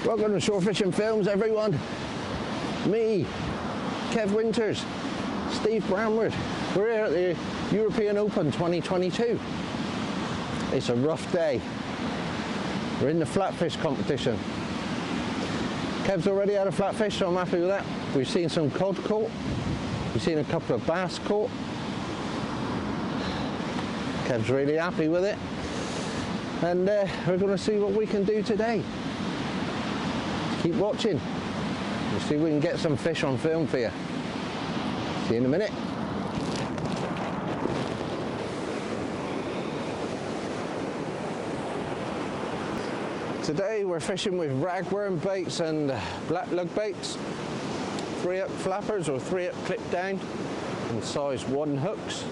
Welcome to Shore Fishing Films, everyone. Me, Kev Winters, Steve Bramward. We're here at the European Open 2022. It's a rough day. We're in the flatfish competition. Kev's already had a flatfish, so I'm happy with that. We've seen some cod caught. We've seen a couple of bass caught. Kev's really happy with it. And we're going to see what we can do today. Keep watching. We'll see if we can get some fish on film for you. See you in a minute. Today we're fishing with ragworm baits and black lug baits. 3-up flappers or 3-up clip down and size 1 hooks.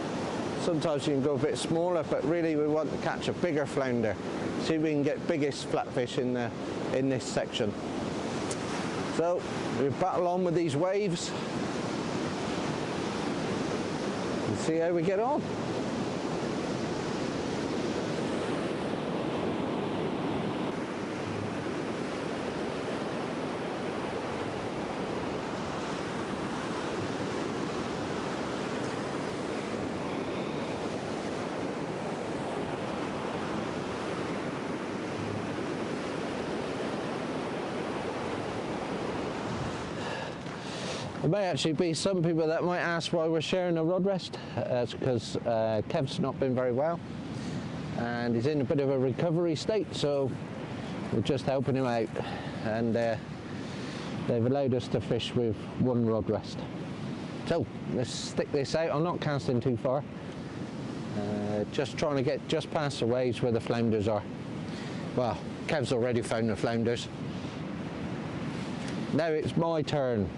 Sometimes you can go a bit smaller, but really we want to catch a bigger flounder. See if we can get biggest flatfish in this section. So we battle on with these waves and see how we get on. There may actually be some people that might ask why we're sharing a rod rest. It's because Kev's not been very well and he's in a bit of a recovery state, so we're just helping him out, and they've allowed us to fish with 1 rod rest. So let's stick this out. I'm not casting too far, just trying to get just past the waves where the flounders are. Well, Kev's already found the flounders. Now it's my turn.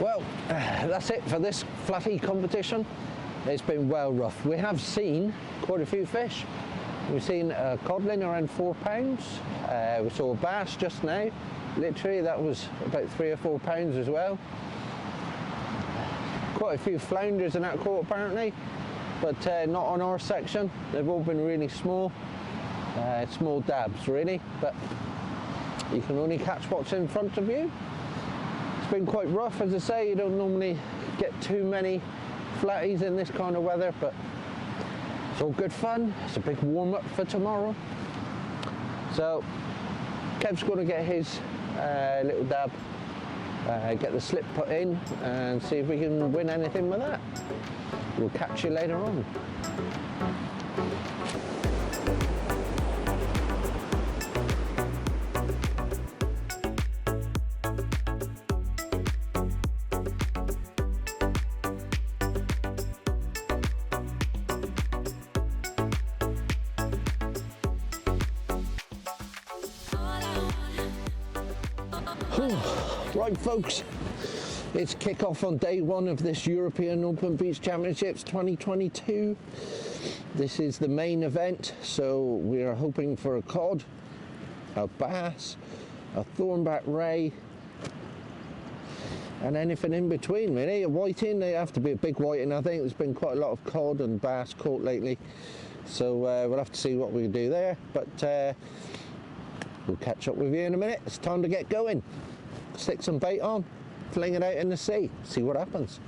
Well, that's it for this flatty competition. It's been well rough. We have seen quite a few fish. We've seen a codling around 4 pounds. We saw a bass just now. Literally, that was about 3 or 4 pounds as well. Quite a few flounders in that caught apparently, but not on our section. They've all been really small, small dabs really, but you can only catch what's in front of you. Been quite rough, as I say. You don't normally get too many flatties in this kind of weather, but it's all good fun. It's a big warm-up for tomorrow. So Kev's going to get his little dab, get the slip put in and see if we can win anything with that. We'll catch you later on. Right folks, it's kick-off on day 1 of this European Open Beach Championships 2022. This is the main event, so we are hoping for a cod, a bass, a thornback ray, and anything in between really. A whiting, they have to be a big whiting. I think there's been quite a lot of cod and bass caught lately, so we'll have to see what we can do there, but we'll catch up with you in a minute. It's time to get going. Stick some bait on, fling it out in the sea, see what happens.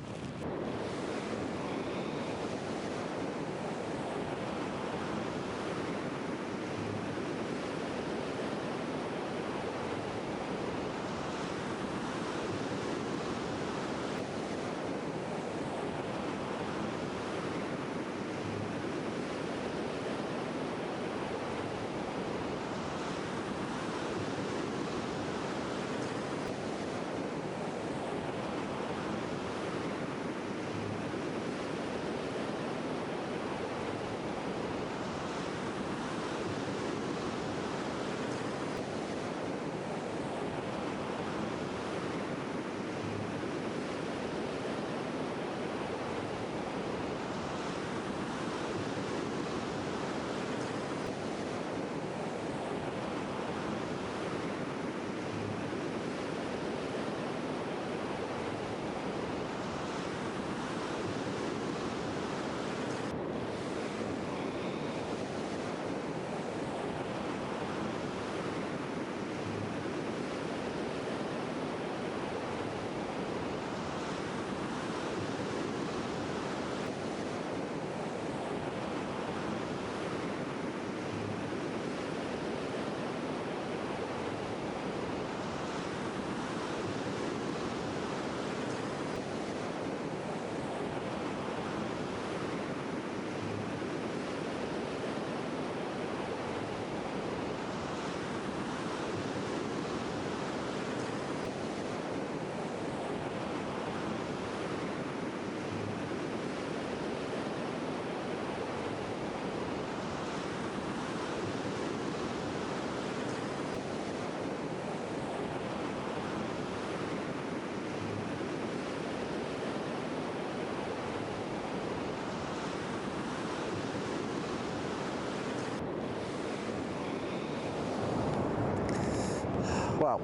well,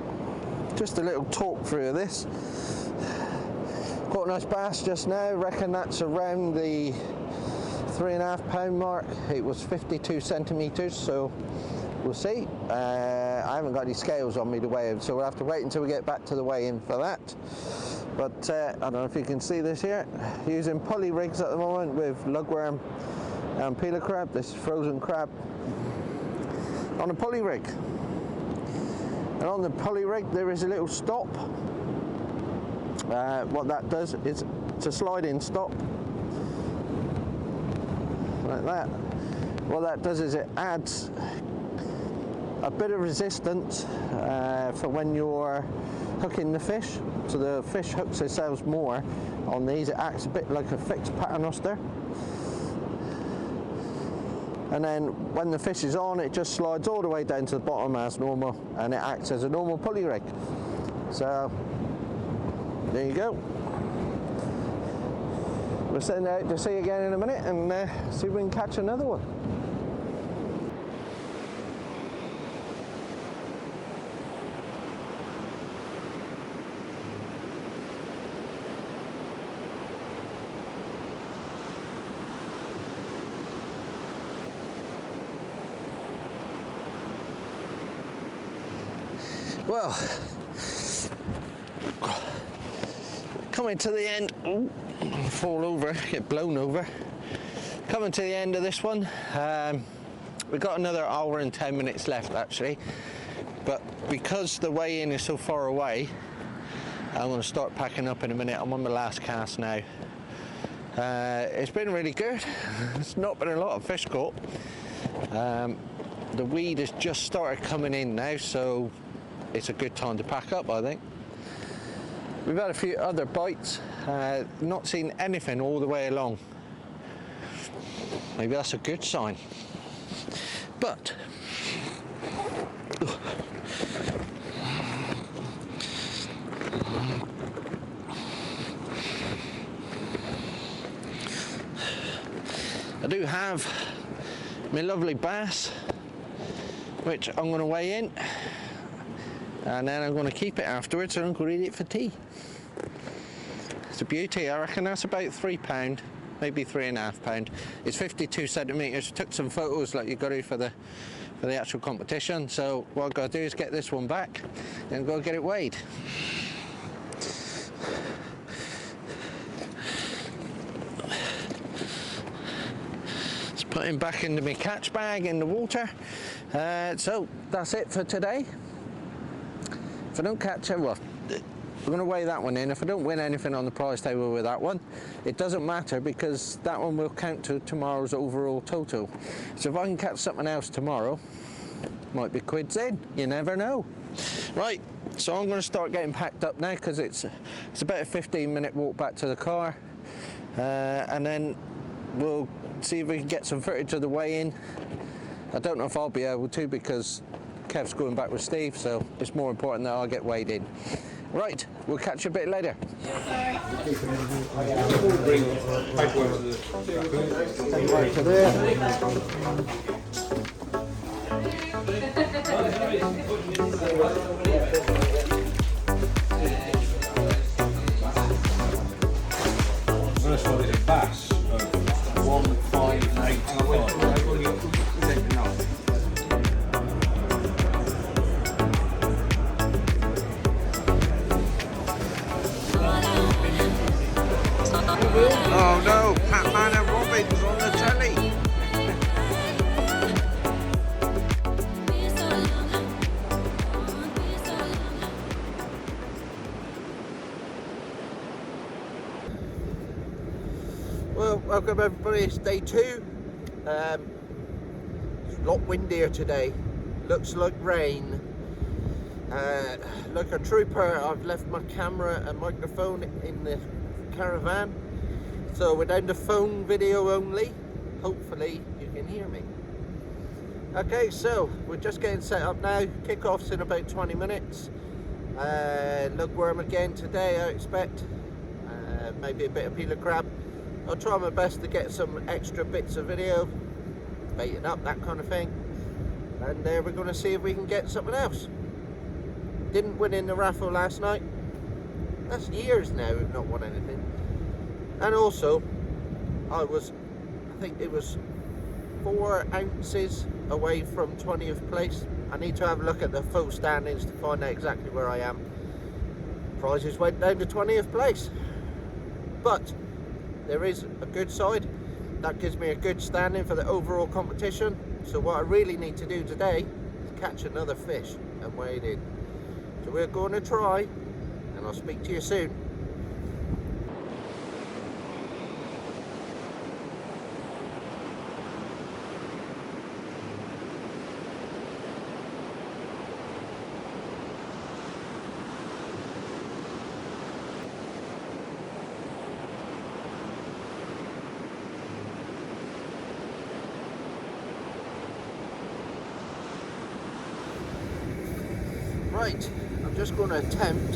just a little talk through of this. Caught a nice bass just now, reckon that's around the 3.5 pound mark. It was 52 centimeters, so we'll see. I haven't got any scales on me to weigh him, so we'll have to wait until we get back to the weigh-in for that. But I don't know if you can see this here. Using pulley rigs at the moment with lugworm and peeler crab. This is frozen crab on a pulley rig. And on the pulley rig there is a little stop. What that does is it's a sliding stop like that. What that does is it adds a bit of resistance for when you're hooking the fish, so the fish hooks themselves more on these. It acts a bit like a fixed paternoster, and then when the fish is on, it just slides all the way down to the bottom as normal, and it acts as a normal pulley rig. So there you go. We'll send out to sea again in a minute and see if we can catch another one. Well, coming to the end, fall over, get blown over. Coming to the end of this one. We've got another hour and 10 minutes left actually, but because the weigh-in is so far away, I'm going to start packing up in a minute. I'm on my last cast now. It's been really good. It's not been a lot of fish caught. The weed has just started coming in now, so it's a good time to pack up, I think. We've had a few other bites, not seen anything all the way along. Maybe that's a good sign. But I do have my lovely bass, which I'm going to weigh in, and then I'm going to keep it afterwards and I'm going to eat it for tea. It's a beauty. I reckon that's about £3, maybe £3.5. It's 52 centimeters. Took some photos like you got to for the actual competition. So what I've got to do is get this one back and go get it weighed. Let's put him back into my catch bag in the water. So that's it for today. If I don't catch it, well, we're going to weigh that one in. If I don't win anything on the prize table with that one, it doesn't matter because that one will count to tomorrow's overall total. So if I can catch something else tomorrow, might be quids in. You never know. Right, so I'm going to start getting packed up now because it's about a 15-minute walk back to the car, and then we'll see if we can get some footage of the weigh-in. I don't know if I'll be able to because Kev's going back with Steve, so it's more important that I get weighed in. Right, we'll catch you a bit later. Right to there. First one is a bass of 1,585. Oh no, Batman and Robin's on the telly. Well, welcome everybody, it's day 2. It's a lot windier today. Looks like rain. Like a trooper, I've left my camera and microphone in the caravan. So we're down to phone video only. Hopefully you can hear me. Okay, so we're just getting set up now. Kickoff's in about 20 minutes. Lugworm again today, I expect. Maybe a bit of peeler crab. I'll try my best to get some extra bits of video, baiting up, that kind of thing. And we're going to see if we can get something else. Didn't win in the raffle last night. That's years now we've not won anything. And also, I think it was 4 ounces away from 20th place. I need to have a look at the full standings to find out exactly where I am. Prizes went down to 20th place. But there is a good side. That gives me a good standing for the overall competition. So what I really need to do today is catch another fish and weigh it in. So we're going to try, and I'll speak to you soon. Right, I'm just going to attempt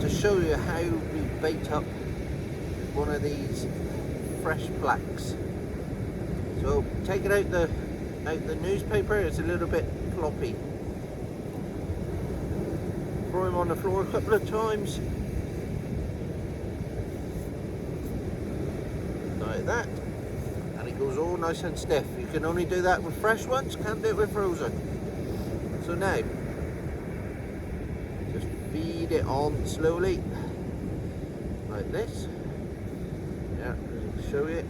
to show you how we bait up one of these fresh blacks. So take it out the newspaper, it's a little bit floppy. Throw him on the floor a couple of times. Like that. And it goes all nice and stiff. You can only do that with fresh ones, can't do it with frozen. So now, feed it on slowly, like this. Yeah, show you.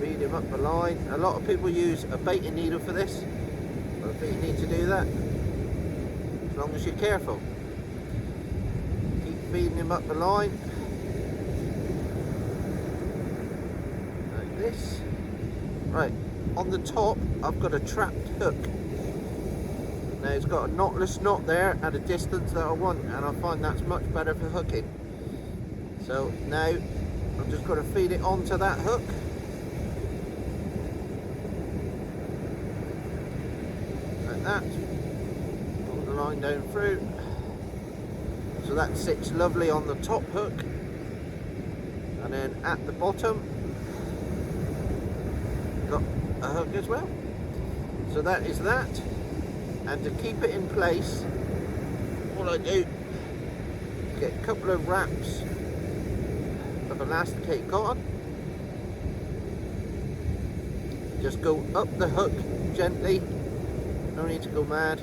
Feed him up the line. A lot of people use a baiting needle for this. I don't think you need to do that, as long as you're careful. Keep feeding him up the line, like this. Right, on the top, I've got a trapped hook. Now it's got a knotless knot there at a distance that I want, and I find that's much better for hooking. So now I'm just going to feed it onto that hook. Like that. Pull the line down through. So that sits lovely on the top hook. And then at the bottom, got a hook as well. So that is that. And to keep it in place, all I do is get a couple of wraps of elasticated cotton. Just go up the hook gently, no need to go mad.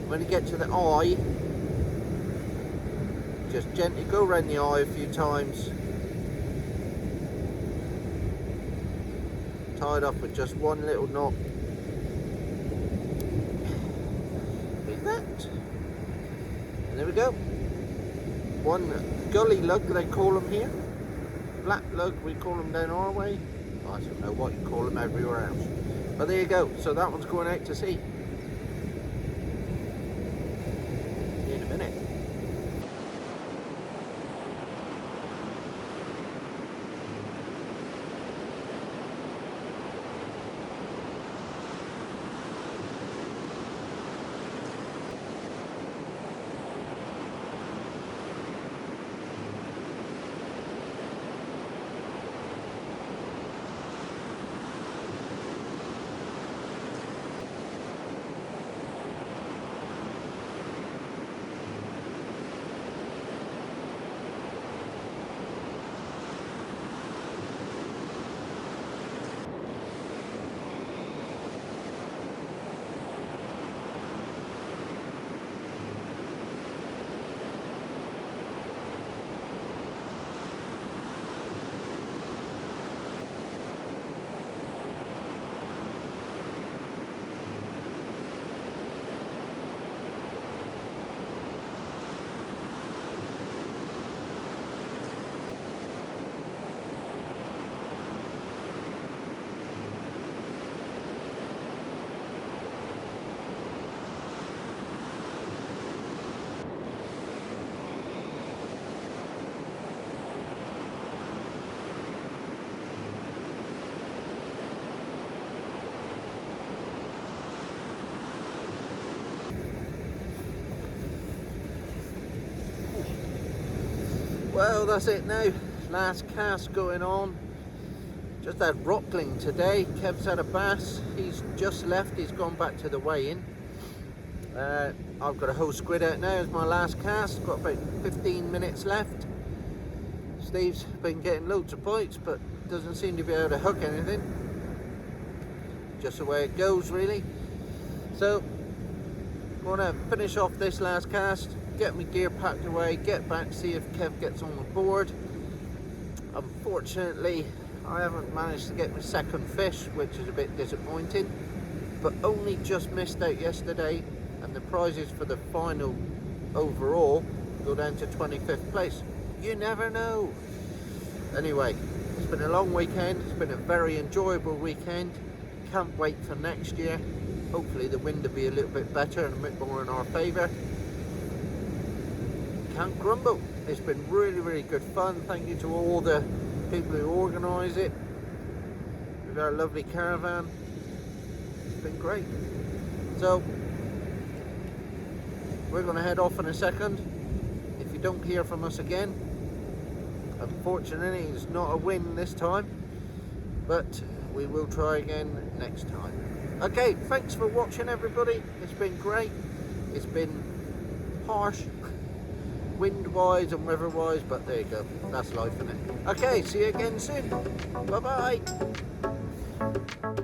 When you get to the eye, just gently go around the eye a few times. Tie it up with just one little knot. And there we go. One gully lug, they call them here. Black lug, we call them down our way. I don't know what you call them everywhere else. But there you go. So that one's going out to sea. See you in a minute. Well, that's it now. Last cast going on. Just had rockling today. Kev's had a bass. He's just left. He's gone back to the weigh-in. I've got a whole squid out now as my last cast. Got about 15 minutes left. Steve's been getting loads of bites, but doesn't seem to be able to hook anything. Just the way it goes, really. So, I'm gonna finish off this last cast, get my gear packed away, get back, see if Kev gets on the board. Unfortunately, I haven't managed to get my second fish, which is a bit disappointing, but only just missed out yesterday, and the prizes for the final overall go down to 25th place. You never know. Anyway, it's been a long weekend. It's been a very enjoyable weekend. Can't wait for next year. Hopefully the wind will be a little bit better and a bit more in our favour. Can't grumble. It's been really, really good fun. Thank you to all the people who organise it. With our lovely caravan. It's been great. So, we're going to head off in a second. If you don't hear from us again, unfortunately it's not a win this time, but we will try again next time. Okay, thanks for watching everybody. It's been great. It's been harsh wind wise and weather wise, but there you go, that's life, isn't it? Okay, see you again soon. Bye bye.